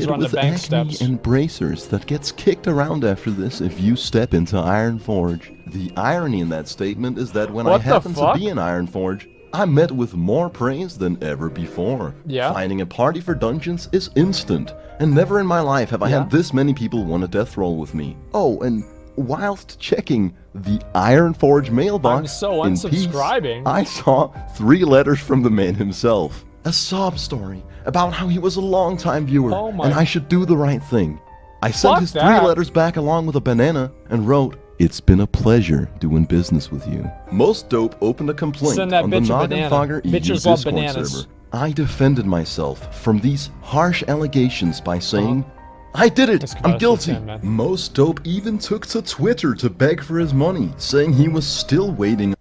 kid run the with bank acne steps. and bracers that gets kicked around after this if you step into Ironforge. The irony in that statement is that when I What the happened to fuck? be in Ironforge, I met with more praise than ever before. Yeah. Finding a party for dungeons is instant, and never in my life have I had this many people want a death roll with me. Oh, and whilst checking the Ironforge mailbox I'm so in peace, unsubscribing. I saw 3 letters from the man himself. A sob story about how he was a long-time viewer Oh my- and I should do the right thing. I sent Fuck his 3 that. letters back along with a banana and wrote, "It's been a pleasure doing business with you." Most Dope opened a complaint Send that on the bitch a banana. Noggenfogger EU Bitches love Discord bananas. server. I defended myself from these harsh allegations by saying, I did it! That's I'm competitive, guilty! man. Most Dope even took to Twitter to beg for his money, saying he was still waiting.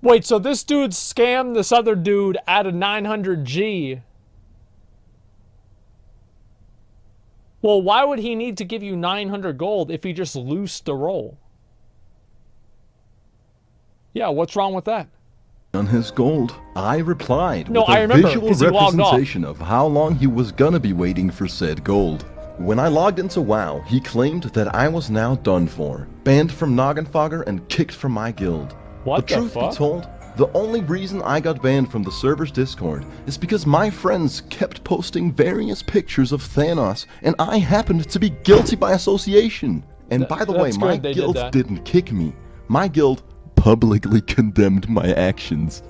Wait, so this dude scammed this other dude out of 900G. Well, why would he need to give you 900 gold if he just loosed the roll? Yeah, what's wrong with that? On his gold, I replied No, with I a remember, visual 'cause he logged off. representation of how long he was gonna be waiting for said gold. When I logged into WoW, he claimed that I was now done for, banned from Noggenfogger and kicked from my guild. What the the truth fuck? be told, the only reason I got banned from the server's Discord is because my friends kept posting various pictures of Thanos, and I happened to be guilty by association. And by the way, that's my good they did guild that. didn't kick me. My guild publicly condemned my actions.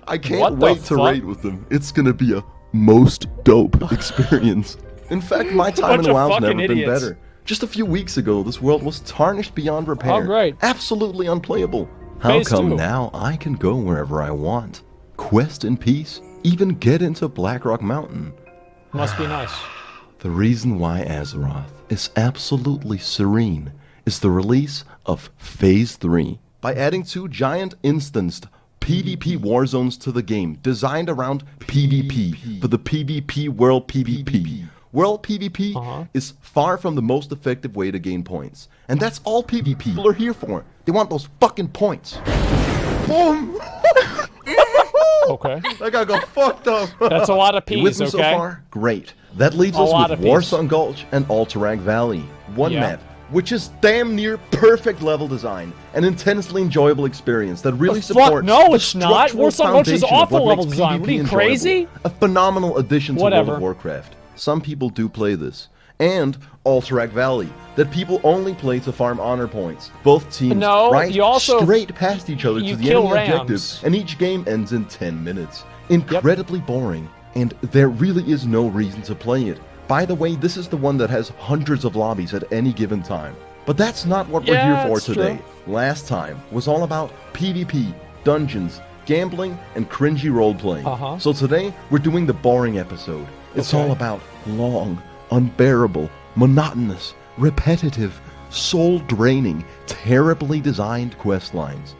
I can't What the wait to fuck? raid with them. It's gonna be a most dope experience. In fact, my time Bunch in of WoW's fucking never been idiots. better. Just a few weeks ago, this world was tarnished beyond repair. Oh, great. Absolutely unplayable. How Phase come 2. now I can go wherever I want? Quest in peace? Even get into Blackrock Mountain? Must be nice. The reason why Azeroth is absolutely serene is the release of Phase 3. By adding 2 giant instanced PvP war zones to the game, designed around PvP, for the PvP World PvP. World PvP is far from the most effective way to gain points. And that's all PvP people are here for. They want those fucking points. Boom! Okay. That guy got fucked up. That's a lot of You with P's, me okay? so far? Great. That leaves A us lot with of Ps. Warsong Gulch and Alterac Valley. One Yeah. map, which is damn near perfect level design, an intensely enjoyable experience that really The fuck? supports No, the it's not. structural Warsong Gulch is foundation of awful what level makes design. What are you, PvP crazy? enjoyable. A phenomenal addition to World Whatever. of Warcraft. Some people do play this. And Alterac Valley, that people only play to farm honor points. Both teams No, right you also- straight past each other you to the kill enemy rams. objectives, and each game ends in 10 minutes. Incredibly boring, and there really is no reason to play it. By the way, this is the one that has hundreds of lobbies at any given time. But that's not what we're Yeah, here for it's today. true. Last time was all about PvP, dungeons, gambling, and cringy roleplay. So today, we're doing the boring episode. It's Okay. all about long, unbearable, monotonous, repetitive, soul-draining, terribly designed quest lines.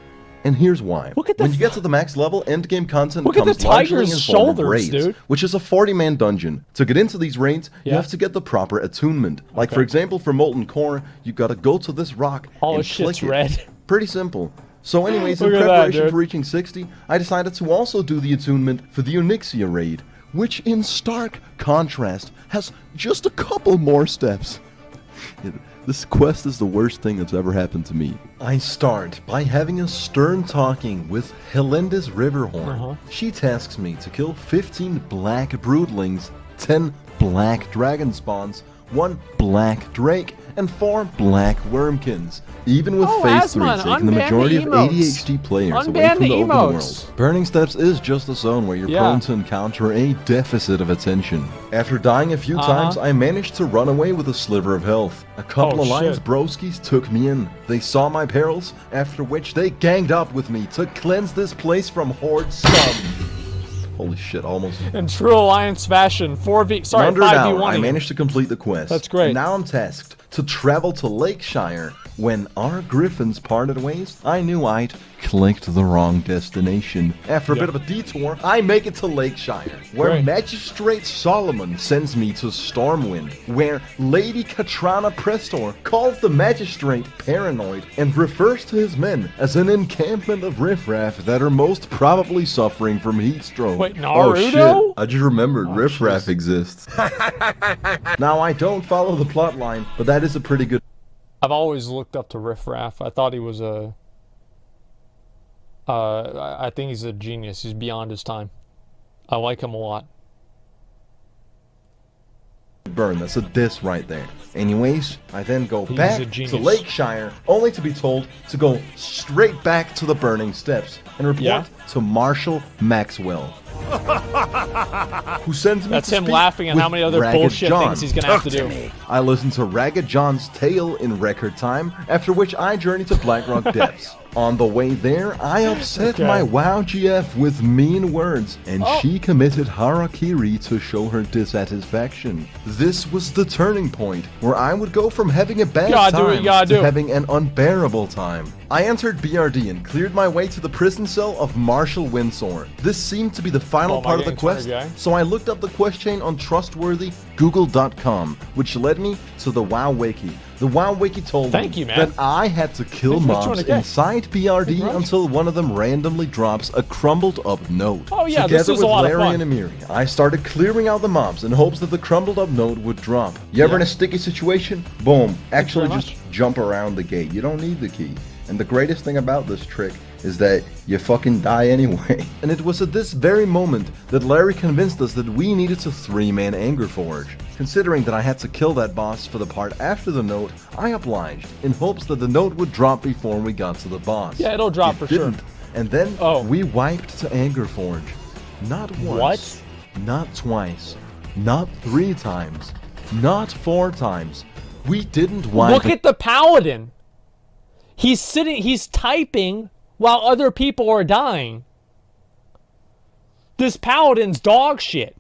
And here's why. Look at the when you get to the max level, endgame content Look at comes the largely tiger's in form of shoulders, raids, dude. which is a 40-man dungeon. To get into these raids, you Yeah. have to get the proper attunement. Like, for example, for Molten Core, you gotta go to this rock All and this shit's click it. red. Pretty simple. So anyways, in Look at that, preparation dude. for reaching 60, I decided to also do the attunement for the Onyxia raid, which in stark contrast has just a couple more steps. This quest is the worst thing that's ever happened to me. I start by having a stern talking with Helenda's Riverhorn. She tasks me to kill 15 black broodlings, 10 black dragon spawns, 1 black drake, and 4 black wormkins. Even with Oh, Phase 3 Asmon, taking the unban majority the of emotes. ADHD players away Unban from the the open emotes. world. Burning Steps is just a zone where you're Yeah. prone to encounter a deficit of attention. After dying a few times, I managed to run away with a sliver of health. A couple Oh, alliance shit. broskies took me in. They saw my perils, after which they ganged up with me to cleanse this place from horde scum. Holy shit, almost. In true Alliance fashion, 4v... Sorry, In under an 5v1. hour, I -ing. managed to complete the quest. That's great. And now I'm tasked to travel to Lakeshire When our griffins parted ways, I knew I'd clicked the wrong destination. After a bit of a detour, I make it to Lakeshire, where Great. Magistrate Solomon sends me to Stormwind, where Lady Katrana Prestor calls the magistrate paranoid and refers to his men as an encampment of riffraff that are most probably suffering from heat stroke. Wait, Oh Naruto? shit, I just remembered riffraff exists. Now I don't follow the plot line, but that is a pretty good... I've always looked up to Riff Raff. I thought he was a... I think he's a genius. He's beyond his time. I like him a lot. burn. That's a diss right there. Anyways, I then go He's back a to genius. Lakeshire, only to be told to go straight back to the burning steps and report to Marshal Maxwell, who sends me That's to him speak laughing at with how many other Ragged bullshit John. things he's gonna have to do. I listen to Ragged John's tale in record time, after which I journey to Blackrock Depths. On the way there, I upset my WoW GF with mean words, and she committed harakiri to show her dissatisfaction. This was the turning point, where I would go from having a bad time to having an unbearable time. I entered BRD and cleared my way to the prison cell of Marshal Windsor. This seemed to be the final part of the quest, so I looked up the quest chain on trustworthy Google.com, which led me to the WoW Wiki. The WoW Wiki told me that I had to kill mobs inside BRD until one of them randomly drops a crumbled up note. Together with Larry and Amiri, I started clearing out the mobs in hopes that the crumbled up note would drop. You ever in a sticky situation? Boom. Actually just jump around the gate. You don't need the key. And the greatest thing about this trick is that you fucking die anyway. And it was at this very moment that Larry convinced us that we needed to 3-man Anger Forge. Considering that I had to kill that boss for the part after the note, I obliged, in hopes that the note would drop before we got to the boss. Yeah, it'll drop for sure. And then we wiped to Anger Forge. Not once, not twice, not 3 times, not 4 times. We didn't wipe. Look at the Paladin! He's typing while other people are dying. This Paladin's dog shit.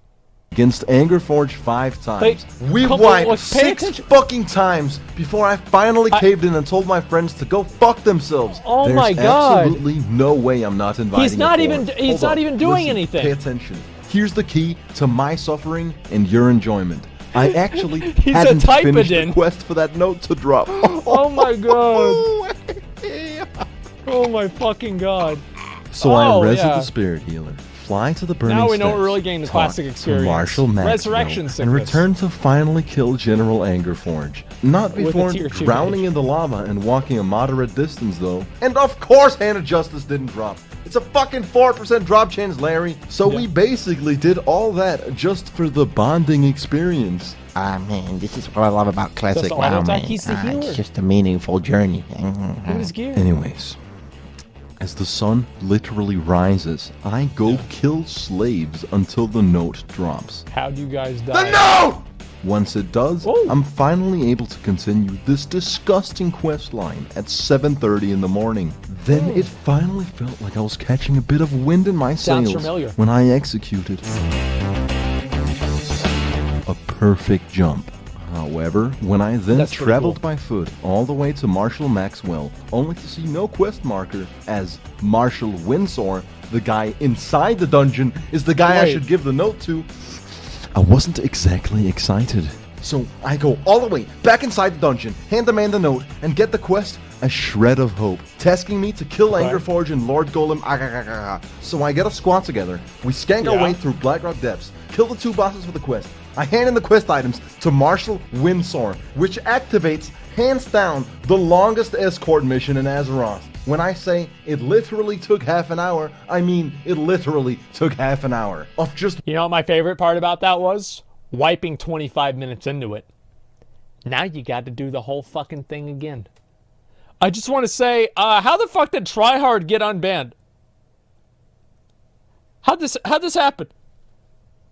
Against Anger Forge 5 times. We wiped 6 fucking times before I finally caved in and told my friends to go fuck themselves. Oh my god. There's absolutely no way I'm not inviting He's not even doing anything. Pay attention. Here's the key to my suffering and your enjoyment. I actually He's hadn't finished the quest for that note to drop. Oh my god. Oh my fucking god. So I resurrected the spirit healer, fly to the burning Now we know steps, we're really getting the classic experience. Marshal Maxwell, Resurrection sickness. and return to finally kill General Angerforge. Not before drowning in the lava and walking a moderate distance though. And of course Hand of Justice didn't drop. It's a fucking 4% drop chance, Larry. So we basically did all that just for the bonding experience. Man, this is what I love about classic WoW, man. It's just a meaningful journey. Anyways, as the sun literally rises, I go kill slaves until the note drops. How do you guys die? The note! Once it does, I'm finally able to continue this disgusting quest line at 7:30 in the morning. Then it finally felt like I was catching a bit of wind in my sails when I executed a perfect jump. However, when I then traveled by foot all the way to Marshal Maxwell, only to see no quest marker, as Marshal Windsor, the guy inside the dungeon, is the guy I should give the note to, I wasn't exactly excited. So I go all the way back inside the dungeon, hand the man the note, and get the quest, A Shred of Hope, tasking me to kill Angerforge and Lord Golem. So I get a squad together, we skank our way through Blackrock Depths, kill the 2 bosses for the quest. I hand in the quest items to Marshal Windsor, which activates, hands down, the longest escort mission in Azeroth. When I say it literally took half an hour, I mean it literally took half an hour of just... You know what my favorite part about that was? Wiping 25 minutes into it. Now you got to do the whole fucking thing again. I just want to say, how the fuck did Tryhard get unbanned? How'd this happen?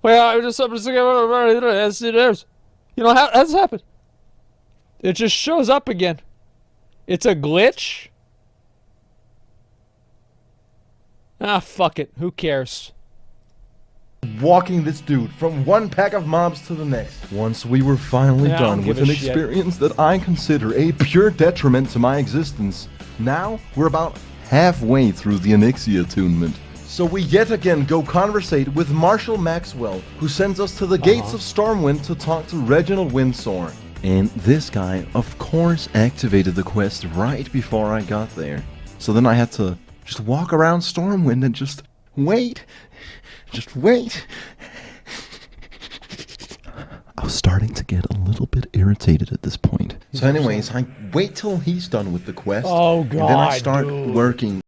Well, I just you know, how's this happen? It just shows up again. It's a glitch? Ah, fuck it. Who cares? walking this dude from one pack of mobs to the next. Once we were finally Yeah, I don't done with give an a shit. experience that I consider a pure detriment to my existence, now we're about halfway through the Onyxia attunement. So we yet again go conversate with Marshall Maxwell, who sends us to the gates of Stormwind to talk to Reginald Windsor. And this guy, of course, activated the quest right before I got there. So then I had to just walk around Stormwind and just wait. Just wait. I was starting to get a little bit irritated at this point. So anyways, I wait till he's done with the quest. Oh, God, and then I start dude. working